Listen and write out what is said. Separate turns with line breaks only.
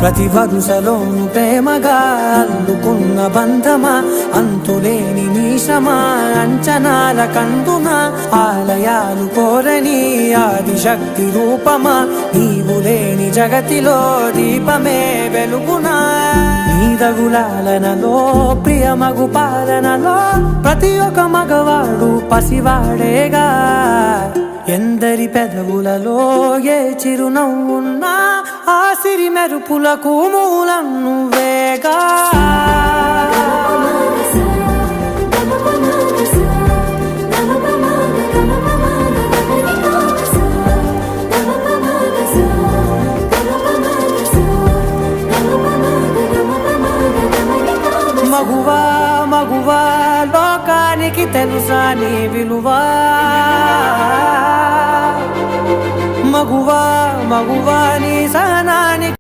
ప్రతి వరుసలోను ప్రేమగా అల్లుకున్న బంధమా, అంతులేని నీశమా అంచనాల కందున, ఆలయాలు కోరని ఆదిశక్తి రూపమా, నీవు లేని జగతిలో దీపమే వెలుగునా. నీదగులాలనలో ప్రియమగు పాలనలో ప్రతి ఒక్క మగవాడు పసివాడేగా. ఎందరి పెదవులలో ఏ చిరునవ్వున్నా ఆ సిరి మెరుపులకు మూలం నువ్వేగా. మగువా మగువా లోకానికి తెలుసా నీ విలువా. మగువా మగువా నీ సహనానికి